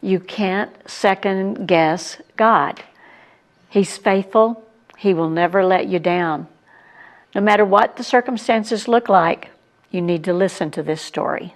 You can't second guess God. He's faithful. He will never let you down. No matter what the circumstances look like, you need to listen to this story.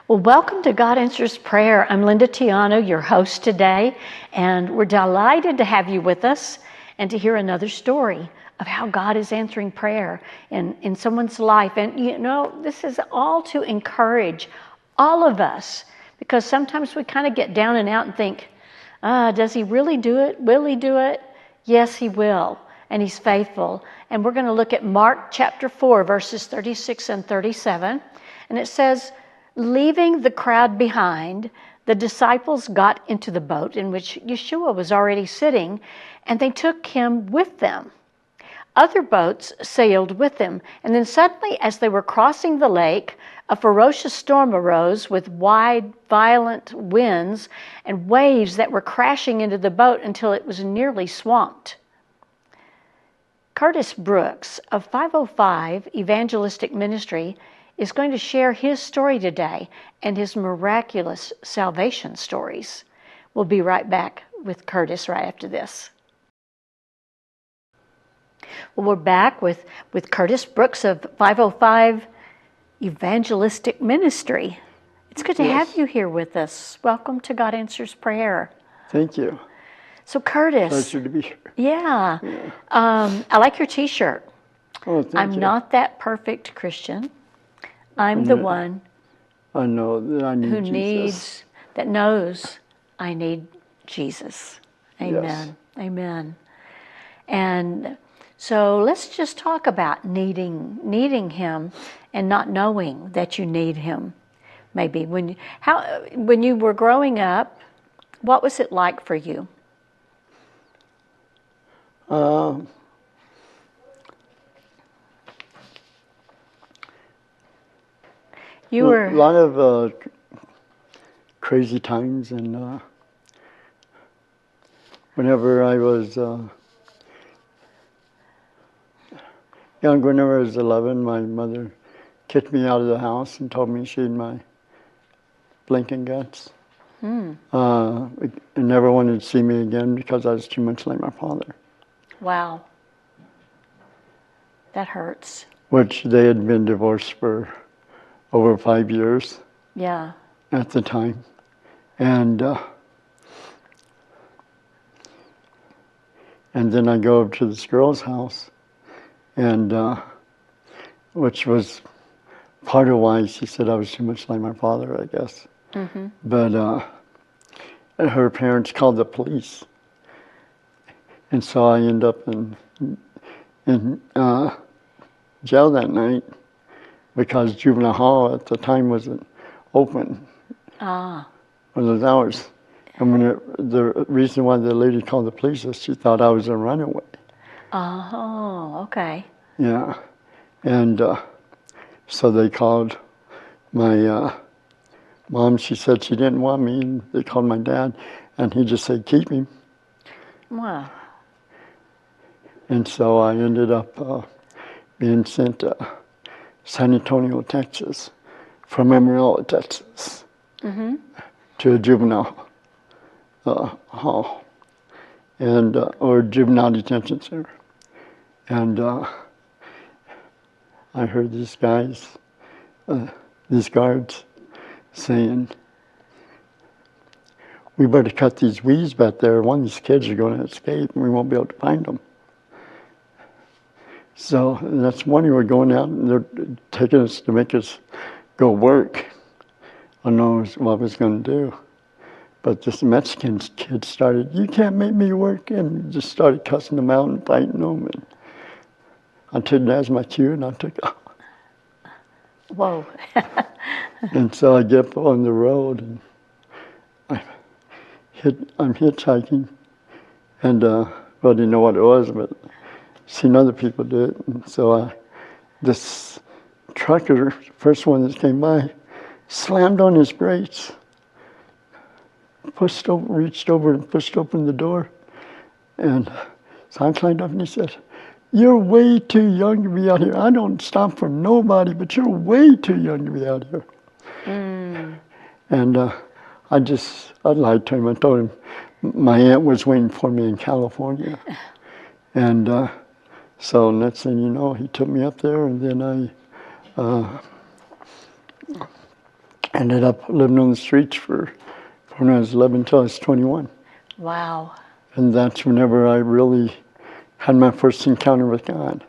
Well, welcome to God Answers Prayer. I'm Linda Tiano, your host today, and we're delighted to have you with us and to hear another story of how God is answering prayer in someone's life. And you know, this is all to encourage all of us, because sometimes we kind of get down and out and think, does he really do it? Will he do it? Yes, he will, and he's faithful. And we're going to look at Mark chapter 4, verses 36 and 37, and it says, leaving the crowd behind, the disciples got into the boat in which Yeshua was already sitting, and they took him with them. Other boats sailed with them, and then suddenly, as they were crossing the lake, a ferocious storm arose with wide, violent winds and waves that were crashing into the boat until it was nearly swamped. Curtis Brooks of 505 Evangelistic Ministry is going to share his story today and his miraculous salvation stories. We'll be right back with Curtis right after this. Well, we're back with Curtis Brooks of 505 Evangelistic Ministry. It's good to have you here with us. Welcome to God Answers Prayer. Thank you. So Curtis. Pleasure to be here. Yeah. I like your t-shirt. Oh, thank you. I'm not that perfect Christian. I'm the one I know that I need who Jesus. knows I need Jesus. Amen. Yes. Amen. And so let's just talk about needing him and not knowing that you need him. Maybe when you were growing up, what was it like for you? You were a lot of crazy times, and whenever I was young, whenever I was 11, my mother kicked me out of the house and told me she had my blinking guts. And never wanted to see me again because I was too much like my father. Wow. That hurts. Which they had been divorced for over 5 years. Yeah. At the time. And then I go up to this girl's house, and which was part of why she said I was too much like my father, I guess. Mm-hmm. But her parents called the police. And so I end up in jail that night because juvenile hall at the time wasn't open for those hours. And the reason why the lady called the police is she thought I was a runaway. Oh, okay. Yeah. And so they called my mom. She said she didn't want me, and they called my dad, and he just said, keep him. Wow. And so I ended up being sent to San Antonio, Texas, from Amarillo, Texas, to a juvenile hall, and or juvenile detention center. And I heard these guys, these guards, saying, "We better cut these weeds back there. One of these kids are going to escape, and we won't be able to find them." So the next morning we're going out and they're taking us to make us go work. I don't know what I was going to do. But this Mexican kid started, "You can't make me work," and just started cussing them out and fighting them. And I took that as my cue and I took off. Whoa. And so I get up on the road and I'm hitchhiking. And I didn't know what it was, but seen other people do it. And so this trucker, first one that came by, slammed on his brakes, reached over and pushed open the door. And so I climbed up and he said, "You're way too young to be out here. I don't stop for nobody, but you're way too young to be out here." And I lied to him. I told him my aunt was waiting for me in California. And so next thing you know, he took me up there, and then I ended up living on the streets from when I was 11 until I was 21. Wow. And that's whenever I really had my first encounter with God,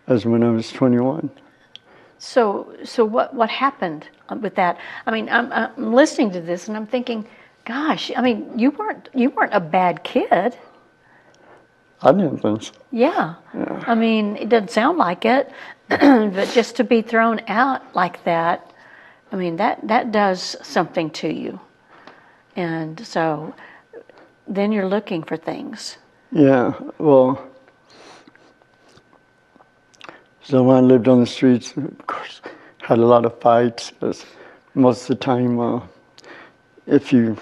as when I was 21. So what happened with that? I mean, I'm listening to this and I'm thinking, gosh, I mean, you weren't a bad kid. I didn't think so. Yeah. I mean, it doesn't sound like it, but just to be thrown out like that, I mean, that does something to you. And so then you're looking for things. Yeah, well, so when I lived on the streets, of course, had a lot of fights, because most of the time, if you,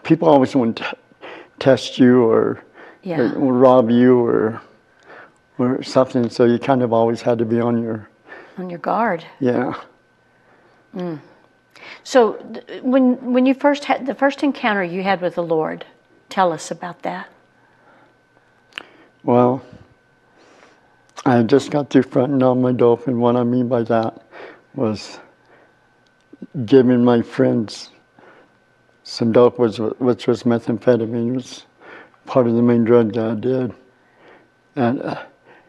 people always want to test you or rob you or something, so you kind of always had to be on your guard. Yeah. So when you first had the first encounter you had with the Lord, tell us about that. Well, I just got through fronting on my dope, and what I mean by that was giving my friends some dope, which was methamphetamine. It was part of the main drug that I did. And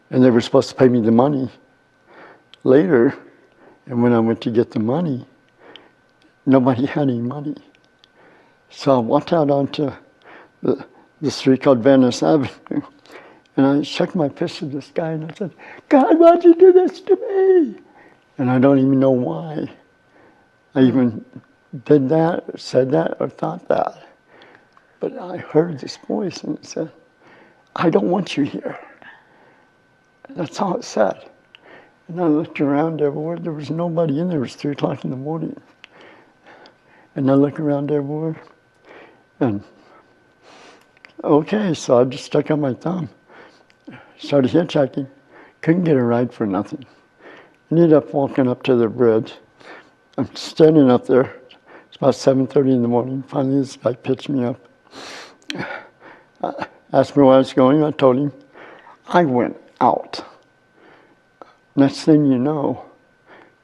they were supposed to pay me the money later, and when I went to get the money, nobody had any money. So I walked out onto the street called Venice Avenue, and I shook my fist at the sky and I said, "God, why'd you do this to me?" And I don't even know why I even did that, or said that, or thought that. But I heard this voice and it said, "I don't want you here." That's all it said. And I looked around everywhere. There was nobody in there. It was 3 o'clock in the morning. And I looked around everywhere. And okay, so I just stuck out my thumb. Started hitchhiking. Couldn't get a ride for nothing. Ended up walking up to the bridge. I'm standing up there. It's about 7:30 in the morning. Finally, this guy pitched me up. Asked me where I was going. I told him. I went out. Next thing you know,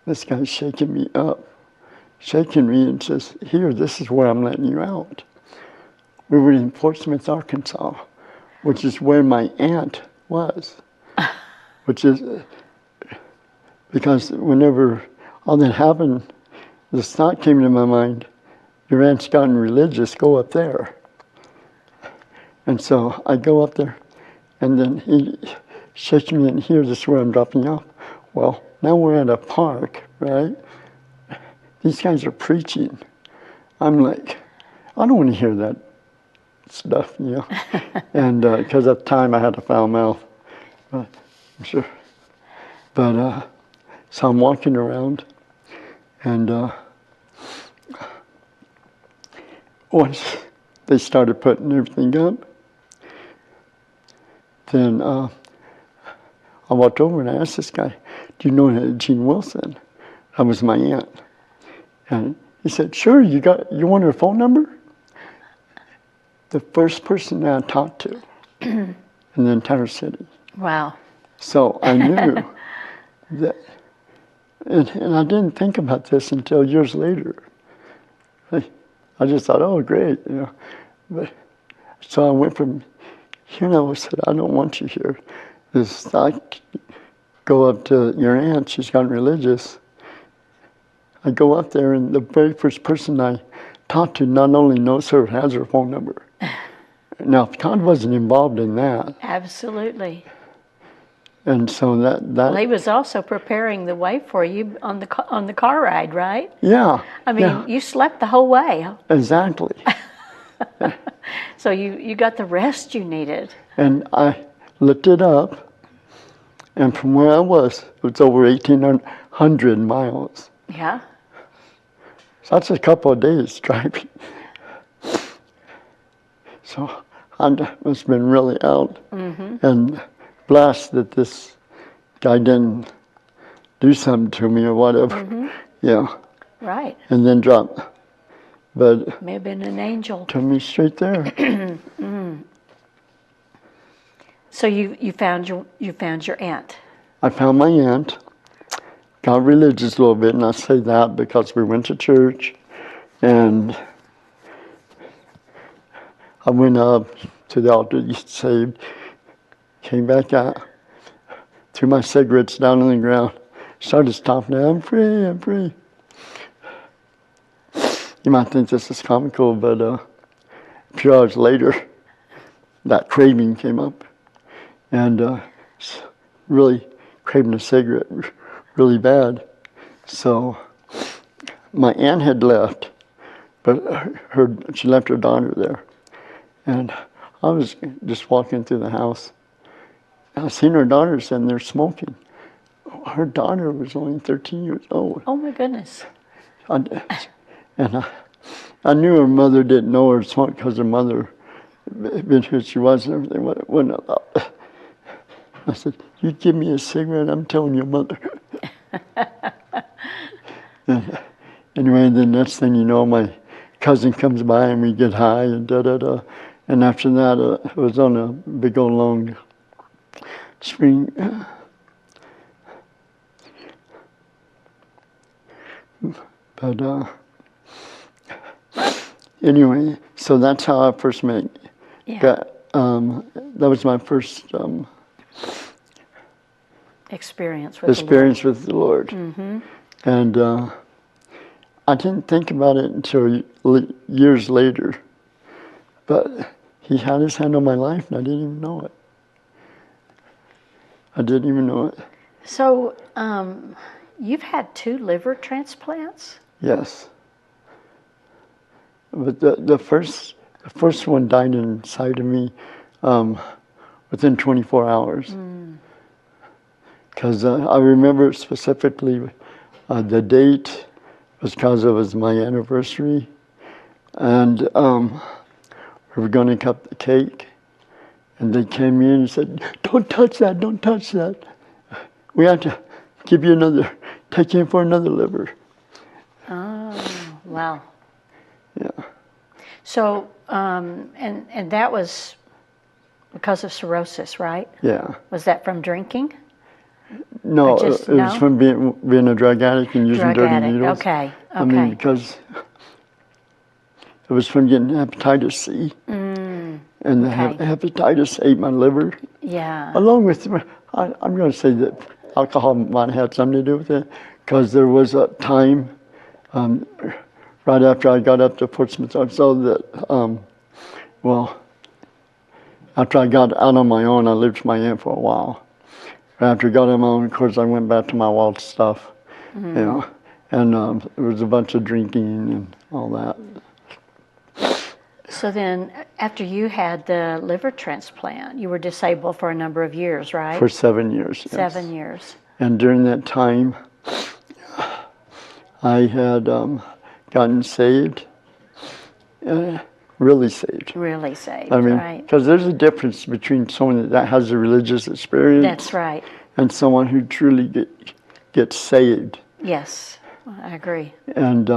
this guy's shaking me up. Shaking me and says, "Here, this is where I'm letting you out." We were in Portsmouth, Arkansas, which is where my aunt was. Which is, because whenever all that happened, this thought came into my mind, your aunt's gotten religious, go up there. And so I go up there, and then he shakes me and here, this is where I'm dropping off. Well, now we're at a park, right? These guys are preaching. I'm like, I don't want to hear that stuff, you know. And because at the time I had a foul mouth, but I'm sure. But so I'm walking around, and once they started putting everything up, then I walked over and I asked this guy, "Do you know Jean Wilson?" That was my aunt. And he said, "Sure, you want her phone number?" The first person that I talked to in the entire city. Wow. So I knew that, and I didn't think about this until years later. I just thought, oh, great, you know. But so I went from I said, I don't want you here. I go up to your aunt, she's gotten religious. I go up there, and the very first person I talked to not only knows her, has her phone number. Now, God wasn't involved in that. Absolutely. And so that Well, he was also preparing the way for you on the car ride, right? yeah. I mean, you slept the whole way. Exactly. So you got the rest you needed. And I looked it up, and from where I was, it was over 1,800 miles. Yeah. So that's a couple of days driving. So I must have been really out and blessed that this guy didn't do something to me or whatever. Yeah. Right. And then drop. But May have been an angel. took me straight there. So you found your aunt. I found my aunt. Got religious a little bit, and I say that because we went to church, and I went up to the altar to get saved, came back out, threw my cigarettes down on the ground, started stomping out, I'm free, I'm free. You might think this is comical, but a few hours later, that craving came up, and really craving a cigarette really bad. So my aunt had left, but she left her daughter there. And I was just walking through the house. I seen her daughter sitting there smoking. Her daughter was only 13 years old. Oh my goodness. And I knew her mother didn't know her smoke because her mother, been who she was and everything, wouldn't allow. I said, you give me a cigarette, I'm telling your mother. And anyway, the next thing you know, my cousin comes by and we get high and da-da-da. And after that, it was on a big old long spring. But anyway, so that's how I first met. Yeah. That was my first experience with the Lord. Mm-hmm. And I didn't think about it until years later. But he had his hand on my life, and I didn't even know it. I didn't even know it. So, you've had 2 liver transplants? Yes. But the first one died inside of me within 24 hours. Because I remember specifically the date was because it was my anniversary. And we were going to cut the cake, and they came in and said, don't touch that, don't touch that. We have to give you take you in for another liver. Oh, wow. Yeah. So, and that was because of cirrhosis, right? Yeah. Was that from drinking? No, it was from being a drug addict and using dirty needles. Okay. I mean, because it was from getting hepatitis C. And the hepatitis ate my liver. Yeah. Along with, I'm going to say that alcohol might have had something to do with it, because there was a time right after I got up to Portsmouth, I saw that, after I got out on my own, I lived with my aunt for a while. After I got on my own, of course, I went back to my wild stuff, you know, and there was a bunch of drinking and all that. So then, after you had the liver transplant, you were disabled for a number of years, right? For 7 years, yes. 7 years. And during that time, I had gotten saved, really saved. Really saved, I mean, right. because there's a difference between someone that has a religious experience. That's right. And someone who truly gets saved. Yes, I agree. And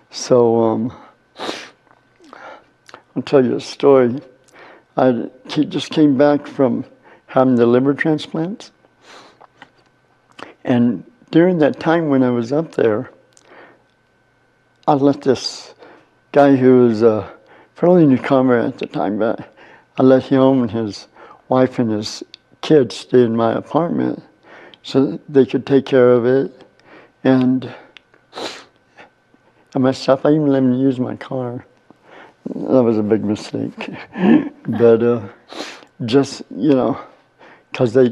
so I'll tell you a story. I just came back from having the liver transplants. And during that time when I was up there, I let this guy who was fairly newcomer at the time, but I let him and his wife and his kids stay in my apartment so they could take care of it. And myself, I even let them use my car. That was a big mistake. But just, because they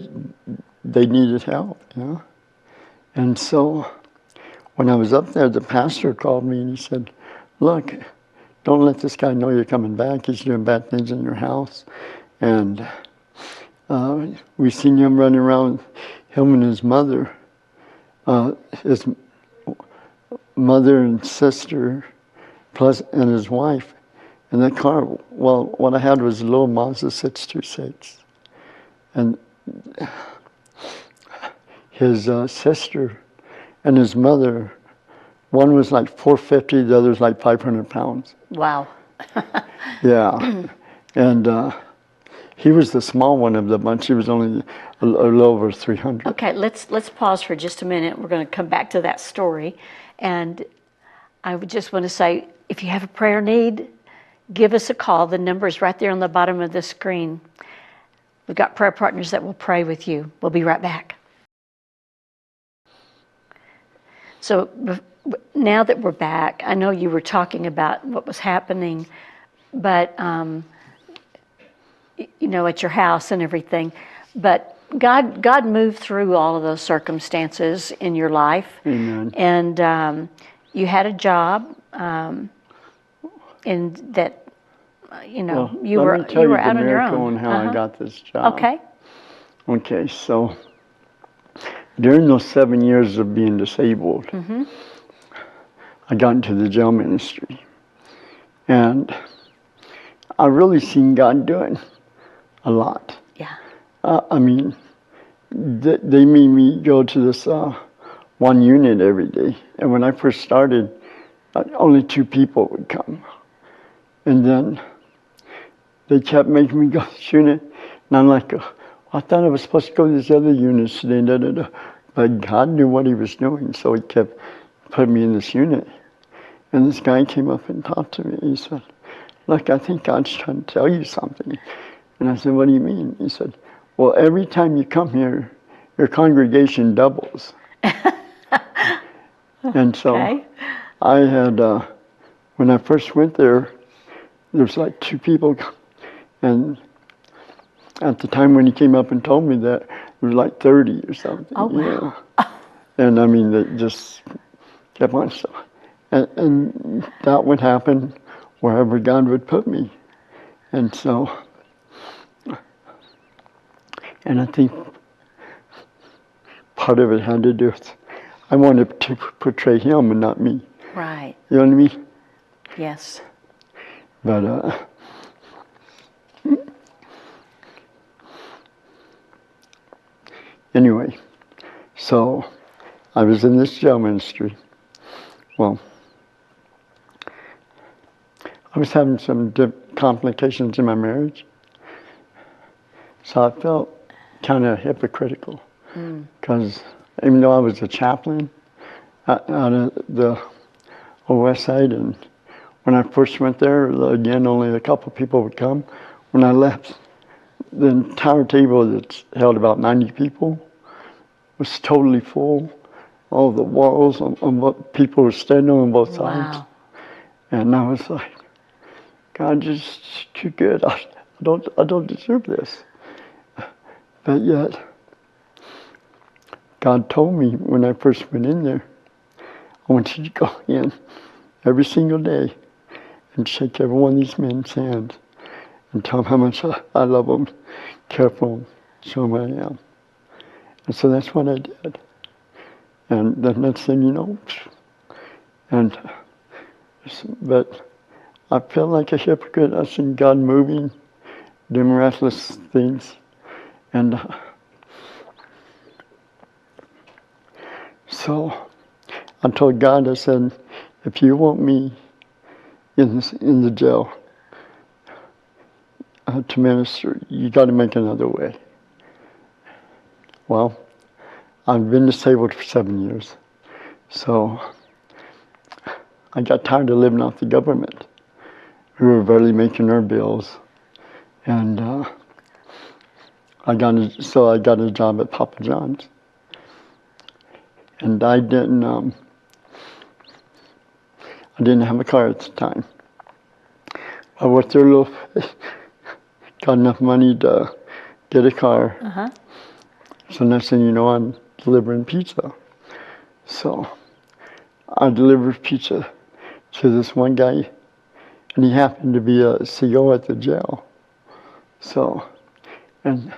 needed help, And so when I was up there, the pastor called me and he said, look, don't let this guy know you're coming back. He's doing bad things in your house. And we seen him running around, him and his mother and sister, and his wife. And that car, well, what I had was a little Mazda 626. And his sister and his mother, one was like 450, the other was like 500 pounds. Wow. Yeah. And he was the small one of the bunch. He was only a little over 300. Okay, let's pause for just a minute. We're going to come back to that story. And I would just want to say, if you have a prayer need, give us a call. The number is right there on the bottom of the screen. We've got prayer partners that will pray with you. We'll be right back. So now that we're back, I know you were talking about what was happening, but, at your house and everything. But God moved through all of those circumstances in your life. Amen. And you had a job, and that, you were out on your own. And how I got this job. Okay. Okay, so during those 7 years of being disabled, I got into the jail ministry. And I really seen God doing a lot. Yeah. I mean, they made me go to this one unit every day. And when I first started, only 2 people would come. And then they kept making me go to this unit. And I'm like, I thought I was supposed to go to these other units today. But God knew what he was doing, so he kept putting me in this unit. And this guy came up and talked to me. He said, look, I think God's trying to tell you something. And I said, what do you mean? He said, well, every time you come here, your congregation doubles. And so I had, when I first went there was like 2 people. And at the time when he came up and told me that, it was like 30 or something. Oh, wow. And I mean, they just kept on. And that would happen wherever God would put me. And so, and I think part of it had to do with, I wanted to portray him and not me. Right. You know what I mean? Yes. But, anyway, so I was in this jail ministry. Well, I was having some complications in my marriage. So I felt kind of hypocritical. Because even though I was a chaplain out of the West Side, and when I first went there, again, only a couple people would come. When I left, the entire table that held about 90 people was totally full. All the walls on what people were standing on both sides. Wow. And I was like, God, you're just too good. I don't deserve this. But yet, God told me when I first went in there, I want you to go in every single day and shake every one of these men's hands and tell them how much I love them, care for them, show them I am. And so that's what I did. And the next thing you know, but I felt like a hypocrite. I seen God moving, doing miraculous things. And so I told God, I said, if you want me in the jail to minister, you got to make another way. Well, I've been disabled for 7 years, so I got tired of living off the government. We were barely making our bills. And I got a job at Papa John's. And I didn't have a car at the time. I worked there a little, got enough money to get a car. Uh-huh. So next thing you know, I'm delivering pizza. So I delivered pizza to this one guy, and he happened to be a CO at the jail. So, and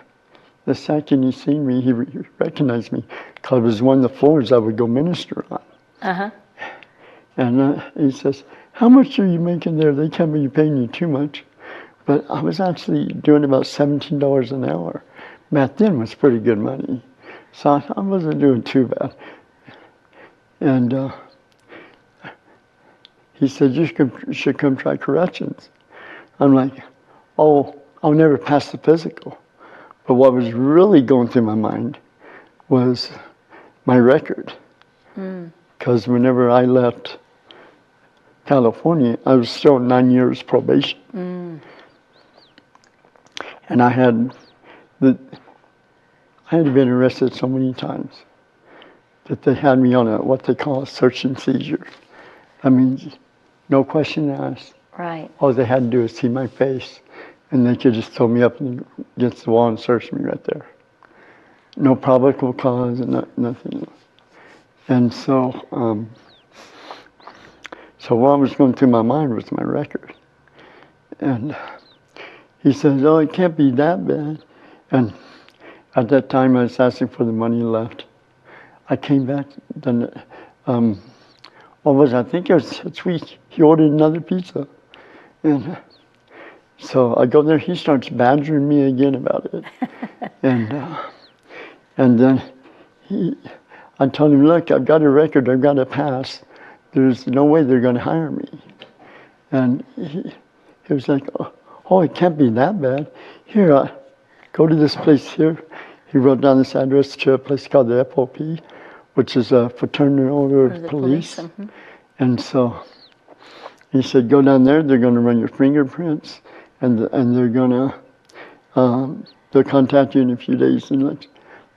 the second he seen me, he recognized me, because it was one of the floors I would go minister on. Uh-huh. And he says, "How much are you making there? They can't be paying you too much." But I was actually doing about $17 an hour. Back then was pretty good money. So I wasn't doing too bad. And he said, "You should come try corrections." I'm like, "Oh, I'll never pass the physical." But what was really going through my mind was my record. Because whenever I left California, I was still 9 years probation. And I had been arrested so many times that they had me on what they call a search and seizure. That means no question asked. Right. All they had to do is see my face, and they could just throw me up against the wall and search me right there. No probable cause and nothing. And so what was going through my mind was my record. And he says, "Oh, it can't be that bad." And at that time, I was asking for the money left. I came back, then, what was it? I think it was a week. He ordered another pizza. And so I go there, he starts badgering me again about it. And then I told him, "Look, I've got a record, I've got a pass. There's no way they're going to hire me." And he was like, "Oh, it can't be that bad. Here, go to this place here." He wrote down this address to a place called the FOP, which is a Fraternal Order of Police. And so he said, "Go down there, they're going to run your fingerprints, and they're going to, they'll contact you in a few days and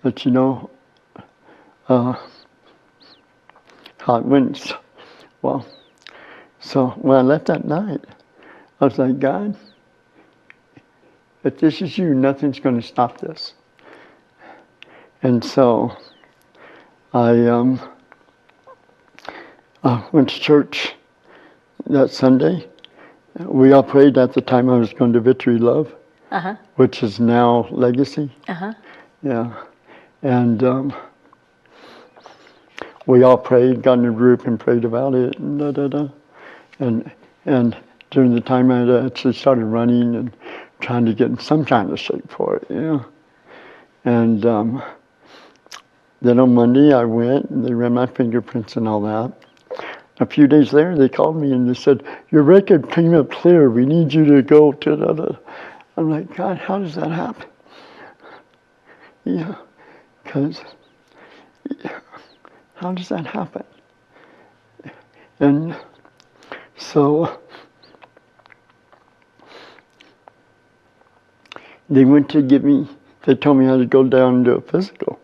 let you know how it went." Well, so when I left that night, I was like, "God, if this is you, nothing's going to stop this." And so I went to church that Sunday. We all prayed at the time. I was going to Victory Love, which is now Legacy. Yeah. And we all prayed, got in a group and prayed about it, and And during the time I actually started running and trying to get in some kind of shape for it, And then on Monday I went and they ran my fingerprints and all that. A few days later they called me and they said, "Your record came up clear. We need you to go to the." I'm like, God, how does that happen? Because how does that happen? And so they went to get me, they told me how to go down and do a physical.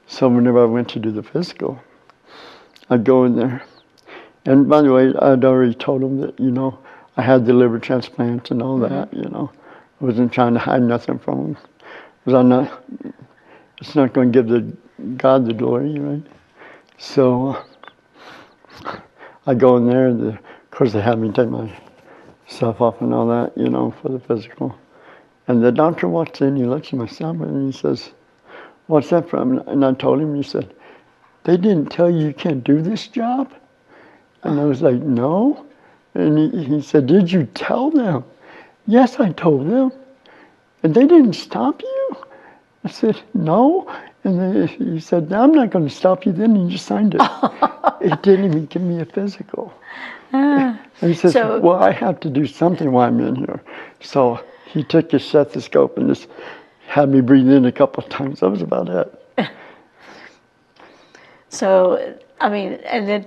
So whenever I went to do the physical, I'd go in there. And by the way, I'd already told them that, I had the liver transplant and all that, I wasn't trying to hide nothing from them. Because it's not going to give God the glory, right? So I go in there, and of course they had me take my stuff off and all that, for the physical. And the doctor walks in, he looks at my stomach and he says, "What's that from?" And I told him, he said, "They didn't tell you can't do this job?" And I was like, "No." And he said, "Did you tell them?" "Yes, I told them." "And they didn't stop you?" I said, "No." And then he said, "I'm not going to stop you then." And he just signed it. He didn't even give me a physical. And he says, "Well, I have to do something while I'm in here." So he took his stethoscope and just had me breathe in a couple of times. That was about it. So, and then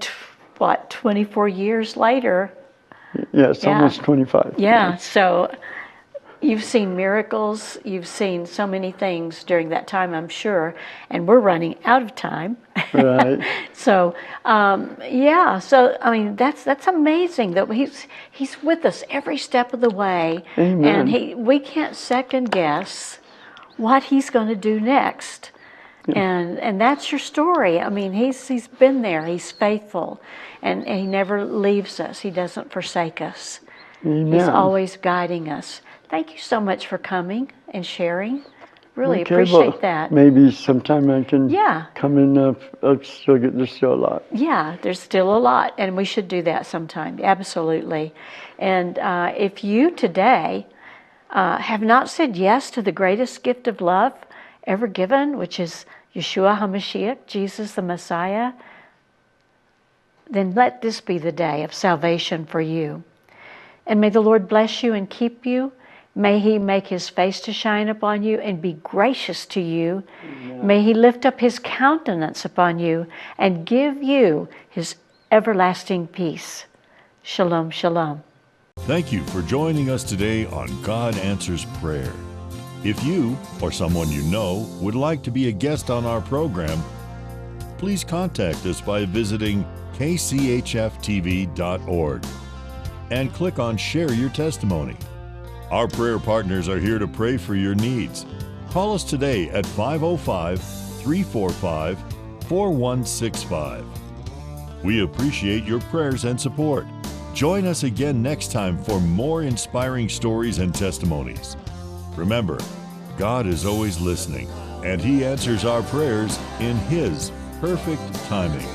24 years later, Yeah, it's almost 25. Yeah, so you've seen miracles, you've seen so many things during that time, I'm sure, and we're running out of time. Right. So, so I mean, that's amazing that he's with us every step of the way, Amen. and we can't second guess what he's going to do next. And that's your story. I mean, he's been there. He's faithful, and he never leaves us. He doesn't forsake us. Amen. He's always guiding us. Thank you so much for coming and sharing. Really Okay, appreciate well, that. maybe sometime I can Yeah. come in. There's still a lot. Yeah, there's still a lot, and we should do that sometime. Absolutely. And if you today have not said yes to the greatest gift of love ever given, which is Yeshua HaMashiach, Jesus the Messiah, then let this be the day of salvation for you. And may the Lord bless you and keep you. May he make his face to shine upon you and be gracious to you. Amen. May he lift up his countenance upon you and give you his everlasting peace. Shalom, shalom. Thank you for joining us today on God Answers Prayer. If you or someone you know would like to be a guest on our program, please contact us by visiting kchftv.org and click on Share Your Testimony. Our prayer partners are here to pray for your needs. Call us today at 505-345-4165. We appreciate your prayers and support. Join us again next time for more inspiring stories and testimonies. Remember, God is always listening, and he answers our prayers in his perfect timing.